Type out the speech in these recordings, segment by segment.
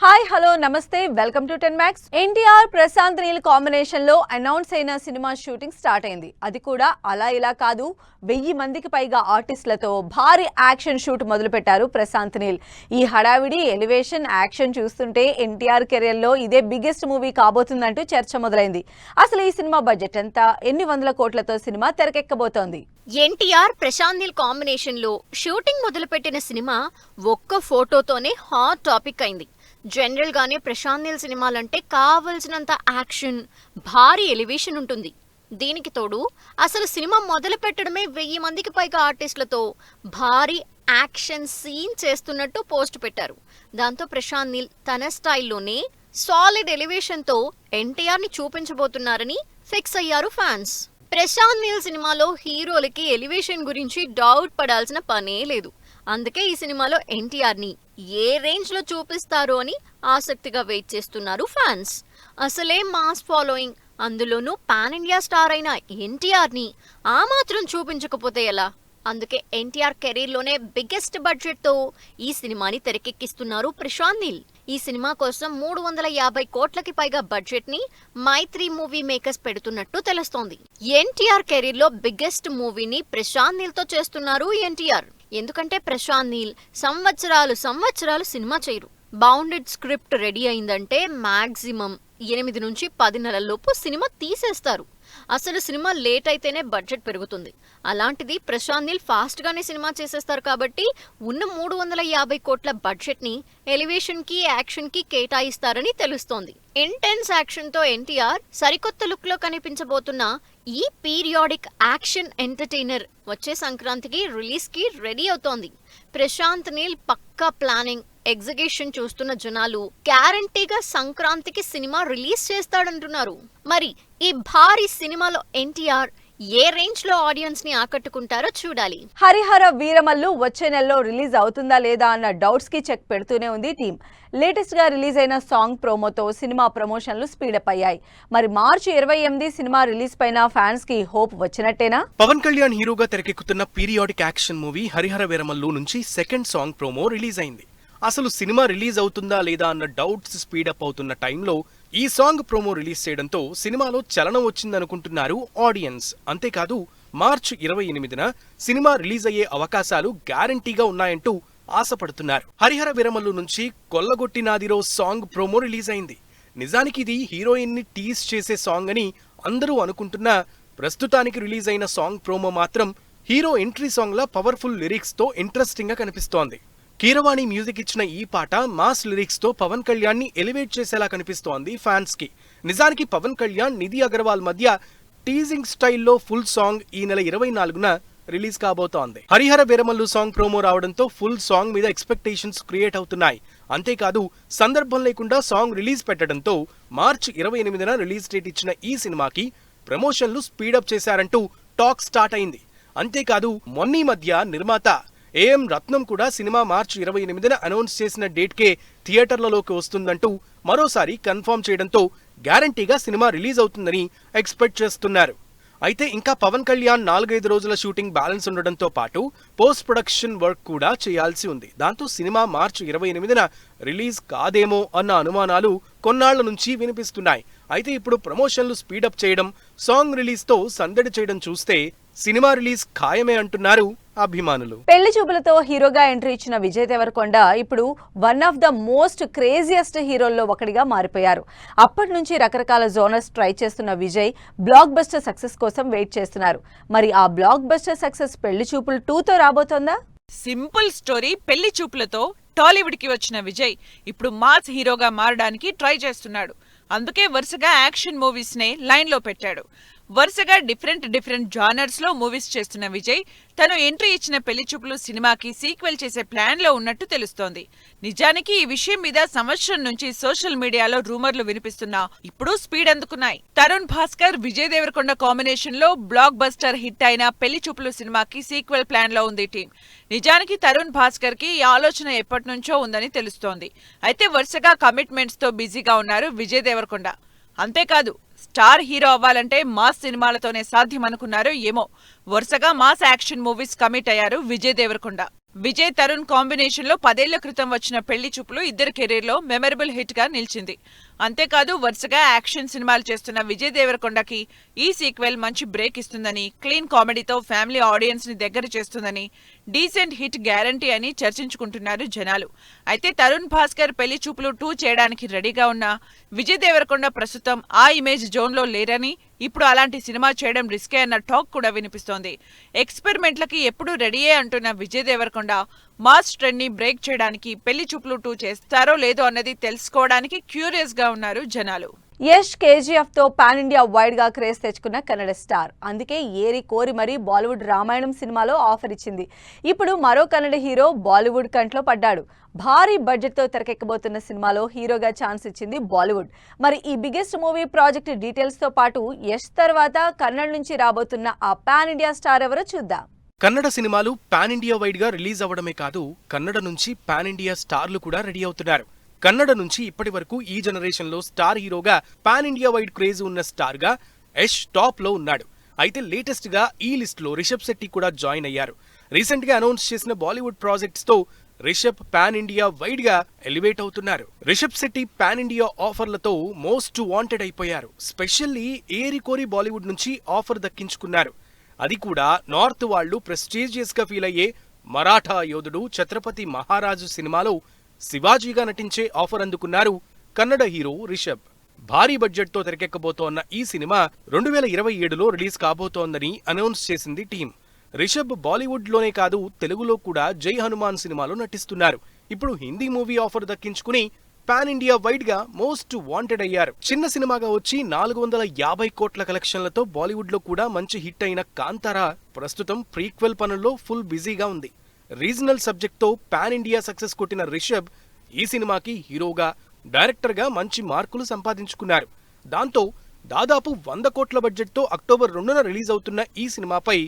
Hi hello నమస్తే welcome to 10 Max. NTR Prashanth Neel combination లో announce అయిన సినిమా షూటింగ్ స్టార్ట్ అయింది. అది కూడా అలా ఇలా కాదు, 1000 మందికి పైగా ఆర్టిస్టులతో భారీ యాక్షన్ షూట్ మొదలుపెట్టారు ప్రశాంత్ నీల్. ఈ హడావిడి ఎలివేషన్ యాక్షన్ చూస్తుంటే ఎన్టీఆర్ కెరీర్ లో ఇదే బిగ్గెస్ట్ మూవీ కాబోతుందంటూ చర్చ మొదలైంది. అసలు ఈ సినిమా బడ్జెట్ ఎంత, ఎన్ని వందల కోట్లతో సినిమా తెరకెక్కబోతోంది? ఎన్టీఆర్ ప్రశాంత్ నీల్ కాంబినేషన్ లో షూటింగ్ మొదలుపెట్టిన సినిమా ఒక్క ఫోటోతోనే హాట్ టాపిక్ అయింది. జనరల్ గానే ప్రశాంత్ నీల్ సినిమాలంటే కావలసినంత యాక్షన్, భారీ ఎలివేషన్ ఉంటుంది. దీనికి తోడు అసలు సినిమా మొదలు పెట్టడమే 1000 మందికి పైగా ఆర్టిస్టులతో భారీ యాక్షన్ సీన్ చేస్తున్నట్టు పోస్ట్ పెట్టారు. దాంతో ప్రశాంత్ నీల్ తన స్టైల్లోనే సాలిడ్ ఎలివేషన్ తో ఎన్టీఆర్ ని చూపించబోతున్నారని ఫిక్స్ అయ్యారు ఫ్యాన్స్. ప్రశాంత్ నీల్ సినిమాలో హీరోలకి ఎలివేషన్ గురించి డౌట్ పడాల్సిన పనే లేదు. అందుకే ఈ సినిమాలో ఎన్టీఆర్ ని ఏ రేంజ్ లో చూపిస్తారు అని ఆసక్తిగా వెయిట్ చేస్తున్నారు ఫ్యాన్స్. అసలే మాస్ ఫాలోయింగ్, అందులోనూ పాన్ ఇండియా స్టార్ అయిన ఎన్టీఆర్ ని ఆ మాత్రం చూపించకపోతే ఎలా? అందుకే ఎన్టీఆర్ కెరీర్ లోనే బిగ్గెస్ట్ బడ్జెట్ తో ఈ సినిమాని తెరకెక్కిస్తున్నారు ప్రశాంత్ నీల్. ఈ సినిమా కోసం 350 కోట్లకి పైగా బడ్జెట్ ని మైత్రి మూవీ మేకర్స్ పెడుతున్నట్టు తెలుస్తోంది. ఎన్టీఆర్ కెరీర్ లో బిగ్గెస్ట్ మూవీని ప్రశాంత్ నీల్ తో చేస్తున్నారు ఎన్టీఆర్. ఎందుకంటే ప్రశాంత్ నీల్ సంవత్సరాలు సినిమా చేయరు. బౌండెడ్ స్క్రిప్ట్ రెడీ అయిందంటే మాక్సిమం 8 నుంచి 10 నెలల్లోపు సినిమా తీసేస్తారు. అసలు సినిమా లేట్ అయితేనే బడ్జెట్ పెరుగుతుంది. అలాంటిది ప్రశాంత్ నీల్ ఫాస్ట్ గానే సినిమా చేసేస్తారు కాబట్టి ఉన్న 350 కోట్ల బడ్జెట్ ని ఎలివేషన్ కి, యాక్షన్ కి కేటాయిస్తారని తెలుస్తోంది. ఇంటెన్స్ యాక్షన్ తో ఎన్టీఆర్ సరికొత్త లుక్ లో కనిపించబోతున్న ఈ పీరియాడిక్ యాక్షన్ ఎంటర్టైనర్ వచ్చే సంక్రాంతికి రిలీజ్ కి రెడీ అవుతోంది. ప్రశాంత్ నీల్ పక్కా ప్లానింగ్, ఎగ్జిక్యూషన్ చూస్తున్న జనాలు గ్యారంటీగా సంక్రాంతికి సినిమా రిలీజ్ చేస్తాడంటున్నారు. మరి ఈ భారీ సినిమాలో ఎన్టీఆర్ ఏ రేంజ్ లో ఆడియన్స్ ని ఆకట్టుకుంటారో చూడాలి. హరిహర వీరమల్లు వచ్చే నెలలో రిలీజ్ అవుతుందా లేదా అన్న డౌట్స్ కి చెక్ పెడుతూనే ఉంది టీం. లేటెస్ట్ గా రిలీజ్ అయిన సాంగ్ ప్రోమోతో సినిమా ప్రమోషన్లు స్పీడప్ అయ్యాయి. మరి మార్చి 28 సినిమా రిలీజ్ పైన ఫ్యాన్స్ కి హోప్ వచ్చినట్టేనా? పవన్ కళ్యాణ్ హీరోగా తెరకెక్కుతున్న periodic action movie Harihara Veeramallu నుంచి సెకండ్ సాంగ్ ప్రోమో రిలీజ్ అయింది. అసలు సినిమా రిలీజ్ అవుతుందా లేదా అన్న డౌట్స్ స్పీడప్ అవుతున్న టైంలో ఈ సాంగ్ ప్రోమో రిలీజ్ చేయడంతో సినిమాలో చలనం వచ్చిందనుకుంటున్నారు ఆడియన్స్. అంతేకాదు మార్చి 28న సినిమా రిలీజ్ అయ్యే అవకాశాలు గ్యారంటీగా ఉన్నాయంటూ ఆశపడుతున్నారు. హరిహర వీరమల్లు నుంచి కొల్లగొట్టినాదిరో సాంగ్ ప్రోమో రిలీజ్ అయింది. నిజానికి ఇది హీరోయిన్ ని టీజ్ చేసే సాంగ్ అని అందరూ అనుకుంటున్నా ప్రస్తుతానికి రిలీజ్ అయిన సాంగ్ ప్రోమో మాత్రం హీరో ఎంట్రీ సాంగ్ లా పవర్ఫుల్ లిరిక్స్ తో ఇంట్రెస్టింగ్ గా కనిపిస్తోంది. కీరవాణి మ్యూజిక్ ఇచ్చిన ఈ పాట మాస్ లిరిక్స్ తో పవన్ కళ్యాణ్ ని ఎలివేట్ చేసేలా కనిపిస్తోంది ఫ్యాన్స్ కి. నిజానికి పవన్ కళ్యాణ్, నిధి అగర్వాల్ మధ్య టీజింగ్ స్టైల్లో ఫుల్ సాంగ్ ఈ నెల 24న రిలీజ్ కాబోతోంది. హరిహర వీరమల్లు సాంగ్ ప్రోమో రావడంతో ఫుల్ సాంగ్ మీద ఎక్స్పెక్టేషన్స్ క్రియేట్ అవుతున్నాయి. అంతేకాదు సందర్భం లేకుండా సాంగ్ రిలీజ్ పెట్టడంతో మార్చి 28న రిలీజ్ డేట్ ఇచ్చిన ఈ సినిమాకి ప్రమోషన్లు స్పీడప్ చేశారంటూ టాక్ స్టార్ట్ అయింది. అంతేకాదు మొన్నీ మధ్య నిర్మాత ఏఎం రత్నం కూడా సినిమా మార్చి 28న అనౌన్స్ చేసిన డేట్కే థియేటర్లలోకి వస్తుందంటూ మరోసారి కన్ఫర్మ్ చేయడంతో గ్యారంటీగా సినిమా రిలీజ్ అవుతుందని ఎక్స్పెక్ట్ చేస్తున్నారు. అయితే ఇంకా పవన్ కళ్యాణ్ 4-5 రోజుల షూటింగ్ బ్యాలెన్స్ ఉండడంతో పాటు పోస్ట్ ప్రొడక్షన్ వర్క్ కూడా చేయాల్సి ఉంది. దాంతో సినిమా మార్చి 28న రిలీజ్ కాదేమో అన్న అనుమానాలు కొన్నాళ్ల నుంచి వినిపిస్తున్నాయి. అయితే ఇప్పుడు ప్రమోషన్లు స్పీడప్ చేయడం, సాంగ్ రిలీజ్ తో సందడి చేయడం చూస్తే సినిమా రిలీజ్ ఖాయమే అంటున్నారు అభిమానులు. పెళ్లి చూపులతో హీరోగా ఎంట్రీ ఇచ్చిన విజయ్ దేవరకొండ ఇప్పుడు one of the most craziest హీరోల్లో ఒకటిగా మారిపోయారు. అప్పటి నుంచి రకరకాల జోనర్స్ ట్రై చేస్తున్న విజయ్ బ్లాక్ బస్టర్ సక్సెస్ కోసం వెయిట్ చేస్తున్నారు. మరి ఆ బ్లాక్ బస్టర్ సక్సెస్ పెళ్లి చూపులు 2తో రాబోతోందా? Simple story. పెళ్లి చూపులతో టాలీవుడ్ కి వచ్చిన విజయ్ ఇప్పుడు మాస్ హీరోగా మారడానికి ట్రై చేస్తున్నాడు. అందుకే వరుసగా యాక్షన్ మూవీస్ నే లైన్ లో పెట్టాడు. వరుసగా డిఫరెంట్ జానర్స్ లో మూవీస్ చేస్తున్న విజయ్ తను ఎంట్రీ ఇచ్చిన పెళ్లి చూపులు సినిమాకి సీక్వెల్ చేసే ప్లాన్ లో ఉన్నట్టు తెలుస్తోంది. నిజానికి ఈ విషయం మీద సంవత్సరం నుంచి సోషల్ మీడియాలో రూమర్లు వినిపిస్తున్నా ఇప్పుడు స్పీడ్ అందుకున్నాయి. తరుణ్ భాస్కర్, విజయ్ దేవరకొండ కాంబినేషన్ లో బ్లాక్ బస్టర్ హిట్ అయిన పెళ్లి చూపులు సినిమాకి సీక్వెల్ ప్లాన్ లో ఉంది టీం. నిజానికి తరుణ్ భాస్కర్ కి ఈ ఆలోచన ఎప్పటి నుంచో ఉందని తెలుస్తోంది. అయితే వరుసగా కమిట్మెంట్స్ తో బిజీగా ఉన్నారు విజయ్ దేవరకొండ. అంతేకాదు స్టార్ హీరో అవ్వాలంటే మాస్ సినిమాలతోనే సాధ్యమనుకున్నారో ఏమో వరుసగా మాస్ యాక్షన్ మూవీస్ కమిట్ అయ్యారు విజయ్ దేవరకొండ. విజయ్ తరుణ్ కాంబినేషన్ లో 10 ఏళ్ల క్రితం వచ్చిన పెళ్లి చూపులు ఇద్దరి కెరీర్ లో మెమరబుల్ హిట్ గా నిలిచింది. అంతేకాదు వరుసగా యాక్షన్ సినిమాలు చేస్తున్న విజయ్ దేవరకొండకి ఈ సీక్వెల్ మంచి బ్రేక్ ఇస్తుందని, క్లీన్ కామెడీతో ఫ్యామిలీ ఆడియన్స్ ని దగ్గర చేస్తుందని, డీసెంట్ హిట్ గ్యారంటీ అని చర్చించుకుంటున్నారు జనాలు. అయితే తరుణ్ భాస్కర్ పెళ్లి చూపులు 2 చేయడానికి రెడీగా ఉన్న విజయ్ దేవరకొండ ప్రస్తుతం ఆ ఇమేజ్ జోన్ లో లేరని, ఇప్పుడు అలాంటి సినిమా చేయడం రిస్కే అన్న టాక్ కూడా వినిపిస్తోంది. ఎక్స్పెరిమెంట్లకి ఎప్పుడూ రెడీయే అంటున్న విజయ్ దేవరకొండ మాస్ ట్రెండ్ ని బ్రేక్ చేయడానికి పెళ్లి చూపులు 2 చేస్తారో లేదో అన్నది తెలుసుకోవడానికి క్యూరియస్ గా ఉన్నారు జనాలు. యష్ కేజీఎఫ్ తో పాన్ ఇండియా వైడ్ గా క్రేజ్ తెచ్చుకున్న కన్నడ స్టార్. అందుకే ఏరి కోరి మరీ బాలీవుడ్ రామాయణం సినిమాలో ఆఫర్ ఇచ్చింది. ఇప్పుడు మరో కన్నడ హీరో బాలీవుడ్ కంట్లో పడ్డాడు. భారీ బడ్జెట్ తో తెరకెక్కబోతున్న సినిమాలో హీరోగా ఛాన్స్ ఇచ్చింది బాలీవుడ్. మరి ఈ బిగ్గెస్ట్ మూవీ ప్రాజెక్ట్ డీటెయిల్స్ తో పాటు యష్ తర్వాత కన్నడ నుంచి రాబోతున్న ఆ పాన్ ఇండియా స్టార్ ఎవరో చూద్దాం. కన్నడ సినిమాలు పాన్ ఇండియా వైడ్ గా రిలీజ్ అవ్వడమే కాదు, కన్నడ నుంచి పాన్ ఇండియా స్టార్లు కూడా రెడీ అవుతున్నారు. కన్నడ నుంచి ఇప్పటి వరకు ఈ జనరేషన్ లో స్టార్ హీరోగా పాన్ ఇండియా వైడ్ క్రేజ్ ఉన్న స్టార్ గా యష్ టాప్ లో ఉన్నాడు. అయితే లేటెస్ట్ గా ఈ లిస్ట్ లో రిషబ్ శెట్టి కూడా జాయిన్ అయ్యారు. రీసెంట్ గా అనౌన్స్ చేసిన బాలీవుడ్ ప్రాజెక్ట్స్ తో రిషబ్ పాన్ ఇండియా వైడ్ గా ఎలివేట్ అవుతున్నారు. రిషబ్ శెట్టి పాన్ ఇండియా ఆఫర్లతో మోస్ట్ వాంటెడ్ అయిపోయారు. స్పెషల్లీ ఏరి కోరి బాలీవుడ్ నుంచి ఆఫర్ దక్కించుకున్నారు. అది కూడా నార్త్ వాళ్లు ప్రెస్టీజియస్ గా ఫీల్ అయ్యే మరాఠా యోధుడు ఛత్రపతి మహారాజు సినిమాలో శివాజీగా నటించే ఆఫర్ అందుకున్నారు కన్నడ హీరో రిషబ్. భారీ బడ్జెట్ తో తెరకెక్కబోతోన్న ఈ సినిమా 2027లో రిలీజ్ కాబోతోందని అనౌన్స్ చేసింది టీం. రిషబ్ బాలీవుడ్ లోనే కాదు, తెలుగులో కూడా జై హనుమాన్ సినిమాలో నటిస్తున్నారు. ఇప్పుడు హిందీ మూవీ ఆఫర్ దక్కించుకుని పాన్ ఇండియా వైడ్ గా మోస్ట్ వాంటెడ్ అయ్యారు. చిన్న సినిమాగా వచ్చి 450 కోట్ల కలెక్షన్లతో బాలీవుడ్ లో కూడా మంచి హిట్ అయిన కాంతారా ప్రస్తుతం ప్రీక్వెల్ పనుల్లో ఫుల్ బిజీగా ఉంది. రీజనల్ సబ్జెక్ట్ తో పాన్ ఇండియా సక్సెస్ కొట్టిన రిషబ్ ఈ సినిమాకి హీరోగా, డైరెక్టర్ గా మంచి మార్కులు సంపాదించుకున్నారు. దాంతో దాదాపు 100 కోట్ల బడ్జెట్ తో అక్టోబర్ 2న రిలీజ్ అవుతున్న ఈ సినిమాపై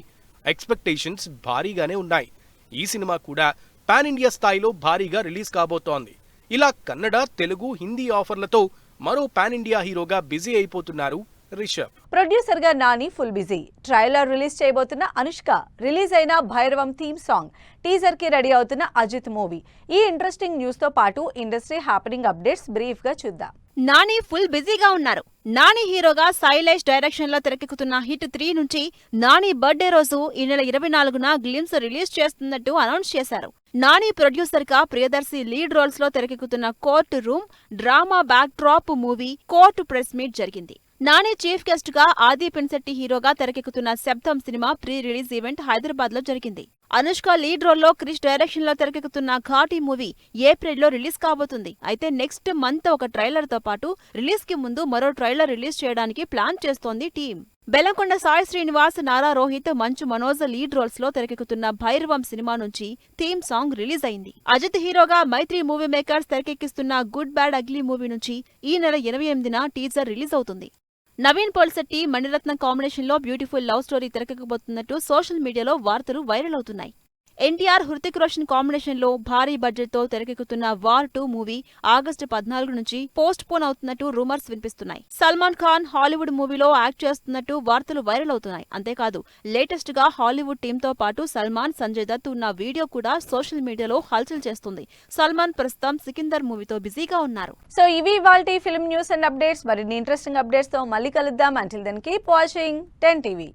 ఎక్స్పెక్టేషన్స్ భారీగానే ఉన్నాయి. ఈ సినిమా కూడా పాన్ ఇండియా స్థాయిలో భారీగా రిలీజ్ కాబోతోంది. ఇలా కన్నడ, తెలుగు, హిందీ ఆఫర్లతో మరో పాన్ ఇండియా హీరోగా బిజీ అయిపోతున్నారు రిషబ్. ప్రొడ్యూసర్ గా Nani full busy. Trailer release చేయబోతున్న అనుష్క, రిలీజ్ అయిన భైరవం థీమ్ సాంగ్, టీజర్ కి రెడీ అవుతున్న అజిత్ మూవీ. ఈ ఇంట్రెస్టింగ్ న్యూస్ తో పాటు ఇండస్ట్రీ హ్యాపెనింగ్ అప్డేట్స్ బ్రీఫ్ గా చూద్దాం. నాని ఫుల్ బిజీగా ఉన్నారు. నాని హీరోగా శైలేష్ డైరెక్షన్ లో తెరకెక్కుతున్న హిట్ 3 నుంచి నాని బర్త్డే రోజు ఈ నెల 24న గ్లిమ్స్ రిలీజ్ చేస్తున్నట్టు అనౌన్స్ చేశారు. నాని ప్రొడ్యూసర్ గా ప్రియదర్శి లీడ్ రోల్స్ లో తెరకెక్కుతున్న court room drama back drop movie court press meet జరిగింది. నాని చీఫ్ గెస్ట్ గా ఆది పిన్సెట్టి హీరోగా తెరకెక్కుతున్న శబ్దం cinema pre release event Hyderabad లో జరిగింది. అనుష్క లీడ్ రోల్లో క్రిష్ డైరెక్షన్ లో తెరకెక్కుతున్న ఘాటీ మూవీ ఏప్రిల్లో రిలీజ్ కాబోతుంది. అయితే నెక్స్ట్ మంత్ ఒక ట్రైలర్ తో పాటు రిలీజ్ కి ముందు మరో ట్రైలర్ రిలీజ్ చేయడానికి ప్లాన్ చేస్తోంది team. Bellamkonda Sai Srinivas, Nara Rohit, Manchu Manoj lead roles లో తెరకెక్కుతున్న భైరవం సినిమా నుంచి థీమ్ సాంగ్ రిలీజ్ అయింది. అజిత్ హీరోగా మైత్రి మూవీ మేకర్స్ తెరకెక్కిస్తున్న గుడ్ బ్యాడ్ అగ్లీ మూవీ నుంచి ఈ నెల 28న టీజర్ రిలీజ్ అవుతుంది. నవీన్ పోల్శెట్టి, మణిరత్నం కాంబినేషన్ లో బ్యూటిఫుల్ లవ్ స్టోరీ తెరకెక్కబోతున్నట్టు సోషల్ మీడియాలో వార్తలు వైరల్ అవుతున్నాయి. ఎన్టీఆర్, హృతిక్ రోషన్ కాంబినేషన్ లో భారీ బడ్జెట్ తో తెరకెక్కుతున్న వార్ 2 మూవీ ఆగస్టు 14 నుంచి పోస్ట్ పోన్ అవుతున్నట్టు రూమర్స్ వినిపిస్తున్నాయి. సల్మాన్ ఖాన్ హాలీవుడ్ మూవీలో యాక్ట్ చేస్తున్నట్టు వార్తలు వైరల్ అవుతున్నాయి. అంతేకాదు లేటెస్ట్ గా హాలీవుడ్ టీమ్ తో పాటు సల్మాన్, సంజయ్ దత్ ఉన్న వీడియో కూడా సోషల్ మీడియాలో హల్చల్ చేస్తుంది. సల్మాన్ ప్రస్తుతం సికిందర్ మూవీతో బిజీగా ఉన్నారు. సో ఇవి ఇవాల్టి ఫిల్మ్ న్యూస్ అండ్ అప్డేట్స్. మరిన్ని ఇంట్రెస్టింగ్ అప్డేట్స్ తో మళ్ళీ కలుద్దాం. Until then keep watching 10 TV.